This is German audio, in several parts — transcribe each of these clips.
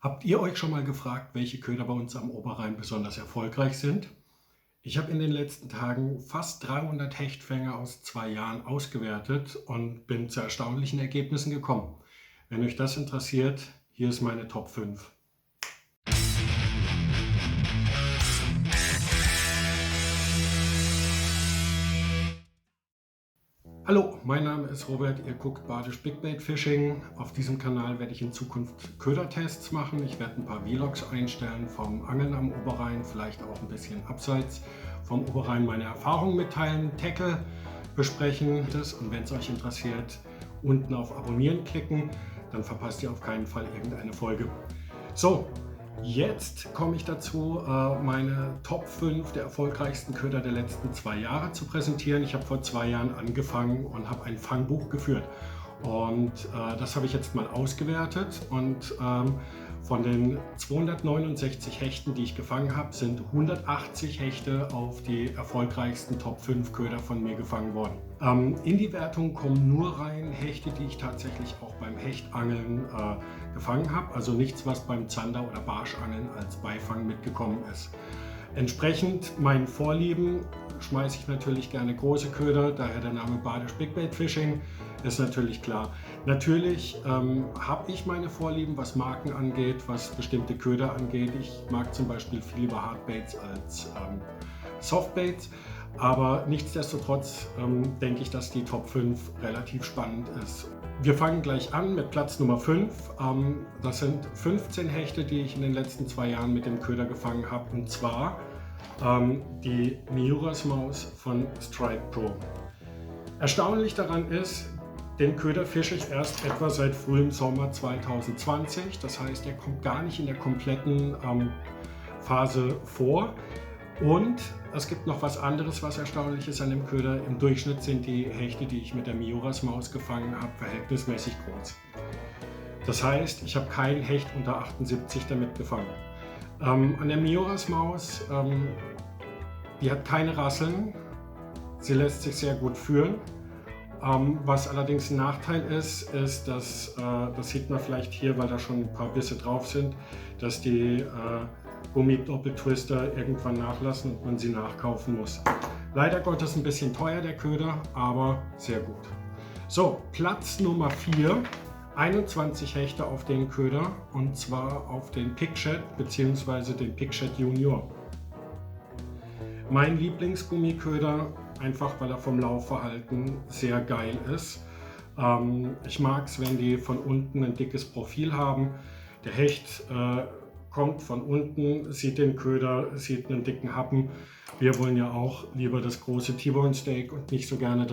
Habt ihr euch schon mal gefragt, welche Köder bei uns am Oberrhein besonders erfolgreich sind? Ich habe in den letzten Tagen fast 300 Hechtfänge aus 2 Jahren ausgewertet und bin zu erstaunlichen Ergebnissen gekommen. Wenn euch das interessiert, hier ist meine Top 5. Hallo, mein Name ist Robert, ihr guckt Badisch Big Bait Fishing. Auf diesem Kanal werde ich in Zukunft Ködertests machen. Ich werde ein paar Vlogs einstellen vom Angeln am Oberrhein, vielleicht auch ein bisschen abseits vom Oberrhein meine Erfahrungen mitteilen, Tackle besprechen. Und wenn es euch interessiert, unten auf Abonnieren klicken, dann verpasst ihr auf keinen Fall irgendeine Folge. So, jetzt komme ich dazu, meine Top 5 der erfolgreichsten Köder der letzten 2 Jahre zu präsentieren. Ich habe vor 2 Jahren angefangen und habe ein Fangbuch geführt. Und das habe ich jetzt mal ausgewertet. Und von den 269 Hechten, die ich gefangen habe, sind 180 Hechte auf die erfolgreichsten Top 5 Köder von mir gefangen worden. In die Wertung kommen nur rein Hechte, die ich tatsächlich auch beim Hechtangeln gefangen habe. Also nichts, was beim Zander- oder Barschangeln als Beifang mitgekommen ist. Entsprechend meinen Vorlieben schmeiße ich natürlich gerne große Köder, daher der Name Badisch Big Bait Fishing, ist natürlich klar. Natürlich habe ich meine Vorlieben, was Marken angeht, was bestimmte Köder angeht. Ich mag zum Beispiel viel lieber Hardbaits als Softbaits, aber nichtsdestotrotz denke ich, dass die Top 5 relativ spannend ist. Wir fangen gleich an mit Platz Nummer 5. Das sind 15 Hechte, die ich in den letzten 2 Jahren mit dem Köder gefangen habe, und zwar die Miuras Maus von Strike Pro. Erstaunlich daran ist, den Köder fische ich erst etwa seit frühem Sommer 2020. Das heißt, er kommt gar nicht in der kompletten Phase vor. Und es gibt noch was anderes, was erstaunlich ist an dem Köder. Im Durchschnitt sind die Hechte, die ich mit der Miuras Maus gefangen habe, verhältnismäßig groß. Das heißt, ich habe keinen Hecht unter 78 damit gefangen. An der Miuras Maus, die hat keine Rasseln, sie lässt sich sehr gut führen. Was allerdings ein Nachteil ist, dass, das sieht man vielleicht hier, weil da schon ein paar Bisse drauf sind, dass die Gummi-Doppeltwister irgendwann nachlassen und man sie nachkaufen muss. Leider Gottes ein bisschen teuer der Köder, aber sehr gut. So, Platz Nummer 4, 21 Hechte auf den Köder, und zwar auf den Picshad bzw. den Picshad Junior. Mein Lieblingsgummiköder, einfach weil er vom Laufverhalten sehr geil ist. Ich mag es, wenn die von unten ein dickes Profil haben. Der Hecht kommt von unten, sieht den Köder, sieht einen dicken Happen. Wir wollen ja auch lieber das große T-Bone Steak und nicht so gerne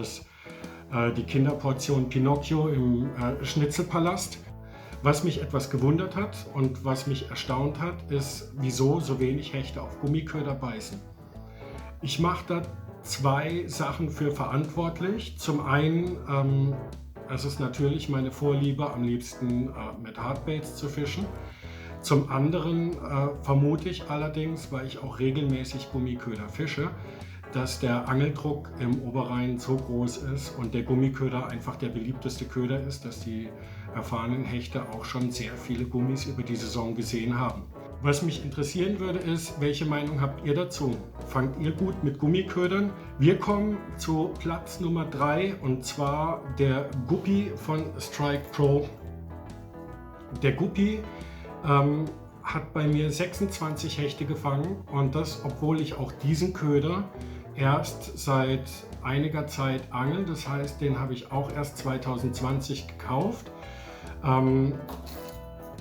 die Kinderportion Pinocchio im Schnitzelpalast. Was mich etwas gewundert hat und was mich erstaunt hat, ist, wieso so wenig Hechte auf Gummiköder beißen. Ich mache da 2 Sachen für verantwortlich. Zum einen, es ist natürlich meine Vorliebe, am liebsten mit Hardbaits zu fischen. Zum anderen vermute ich allerdings, weil ich auch regelmäßig Gummiköder fische, dass der Angeldruck im Oberrhein so groß ist und der Gummiköder einfach der beliebteste Köder ist, dass die erfahrenen Hechte auch schon sehr viele Gummis über die Saison gesehen haben. Was mich interessieren würde, ist, welche Meinung habt ihr dazu? Fangt ihr gut mit Gummiködern? Wir kommen zu Platz Nummer 3, und zwar der Guppy von Strike Pro. Der Guppy hat bei mir 26 Hechte gefangen, und das, obwohl ich auch diesen Köder erst seit einiger Zeit angel. Das heißt, den habe ich auch erst 2020 gekauft.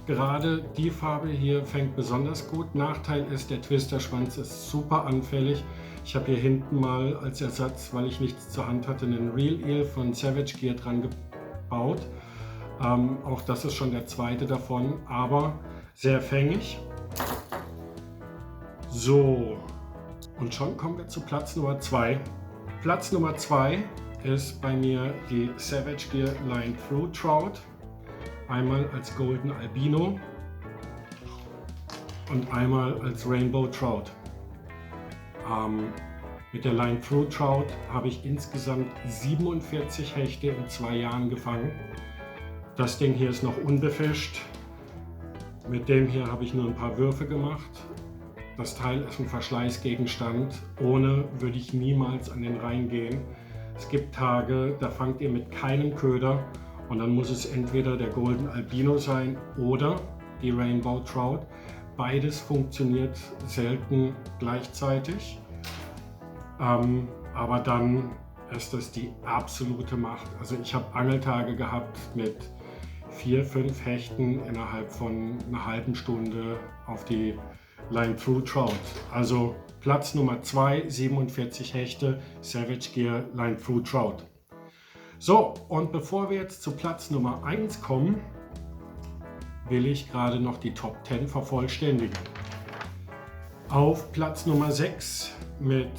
Gerade die Farbe hier fängt besonders gut. Nachteil ist, der Twisterschwanz ist super anfällig. Ich habe hier hinten mal als Ersatz, weil ich nichts zur Hand hatte, einen Real Eel von Savage Gear dran gebaut. Auch das ist schon der zweite davon, aber sehr fängig. So, und schon kommen wir zu Platz Nummer 2. Platz Nummer 2 ist bei mir die Savage Gear Line Through Trout. Einmal als Golden Albino und einmal als Rainbow Trout. Mit der Line Through Trout habe ich insgesamt 47 Hechte in 2 Jahren gefangen. Das Ding hier ist noch unbefischt. Mit dem hier habe ich nur ein paar Würfe gemacht. Das Teil ist ein Verschleißgegenstand. Ohne würde ich niemals an den Rhein gehen. Es gibt Tage, da fangt ihr mit keinem Köder und dann muss es entweder der Golden Albino sein oder die Rainbow Trout. Beides funktioniert selten gleichzeitig, aber dann ist das die absolute Macht. Also ich habe Angeltage gehabt mit 4, 5 Hechten innerhalb von einer halben Stunde auf die Line Through Trout. Also Platz Nummer 2, 47 Hechte, Savage Gear Line Through Trout. So, und bevor wir jetzt zu Platz Nummer 1 kommen, will ich gerade noch die Top 10 vervollständigen. Auf Platz Nummer 6 mit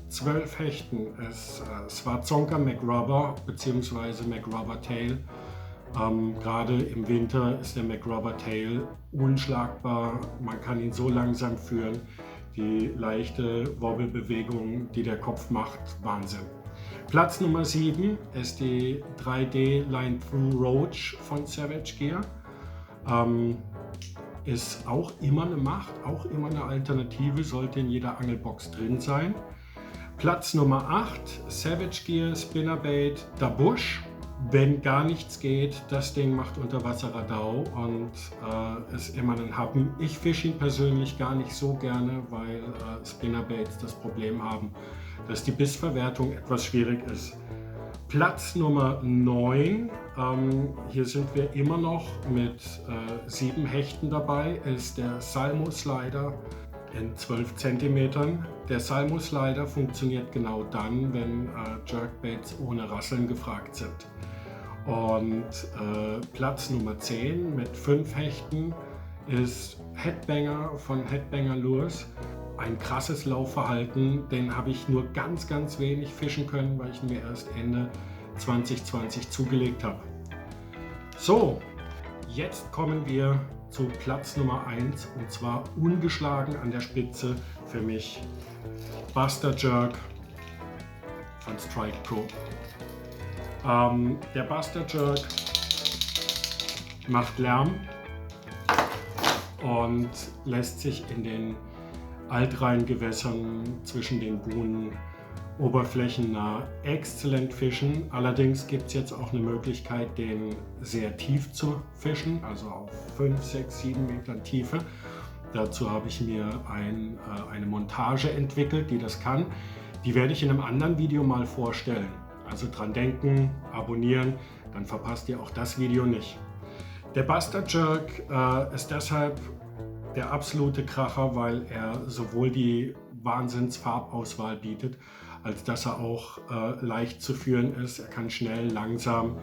12 Hechten ist Swadzonka McRubber bzw. McRubber Tail. Gerade im Winter ist der McRubber Tail unschlagbar. Man kann ihn so langsam führen. Die leichte Wobbelbewegung, die der Kopf macht, Wahnsinn. Platz Nummer 7 ist die 3D Line Through Roach von Savage Gear. Ist auch immer eine Macht, auch immer eine Alternative, sollte in jeder Angelbox drin sein. Platz Nummer 8, Savage Gear Spinnerbait Da Bush. Wenn gar nichts geht, das Ding macht Unterwasser-Radau und ist immer ein Happen. Ich fische ihn persönlich gar nicht so gerne, weil Spinnerbaits das Problem haben, dass die Bissverwertung etwas schwierig ist. Platz Nummer 9, hier sind wir immer noch mit 7 Hechten dabei, ist der Salmo Slider in 12 cm. Der Salmo Slider funktioniert genau dann, wenn Jerkbaits ohne Rasseln gefragt sind. Und Platz Nummer 10 mit 5 Hechten ist Headbanger von Headbanger Lures. Ein krasses Laufverhalten, den habe ich nur ganz wenig fischen können, weil ich ihn mir erst Ende 2020 zugelegt habe. So, jetzt kommen wir zu Platz Nummer 1 und zwar ungeschlagen an der Spitze für mich Buster Jerk von Strike Pro. Der Buster Jerk macht Lärm und lässt sich in den Altrheingewässern zwischen den Buhnen oberflächennah exzellent fischen. Allerdings gibt es jetzt auch eine Möglichkeit, den sehr tief zu fischen, also auf 5, 6, 7 Metern Tiefe. Dazu habe ich mir eine Montage entwickelt, die das kann. Die werde ich in einem anderen Video mal vorstellen. Also dran denken, abonnieren, dann verpasst ihr auch das Video nicht. Der Buster Jerk ist deshalb der absolute Kracher, weil er sowohl die Wahnsinnsfarbauswahl bietet, als dass er auch leicht zu führen ist. Er kann schnell, langsam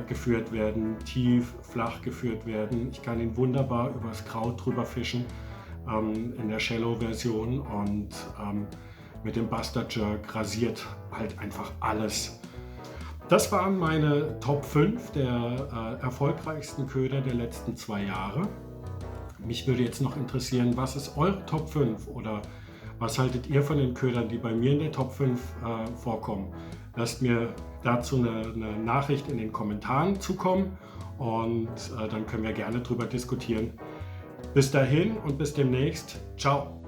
geführt werden, tief, flach geführt werden. Ich kann ihn wunderbar übers Kraut drüber fischen in der Shallow-Version und mit dem Buster Jerk rasiert halt einfach alles. Das waren meine Top 5 der erfolgreichsten Köder der letzten 2 Jahre. Mich würde jetzt noch interessieren, was ist eure Top 5 oder was haltet ihr von den Ködern, die bei mir in der Top 5 vorkommen? Lasst mir dazu eine Nachricht in den Kommentaren zukommen und dann können wir gerne drüber diskutieren. Bis dahin und bis demnächst. Ciao!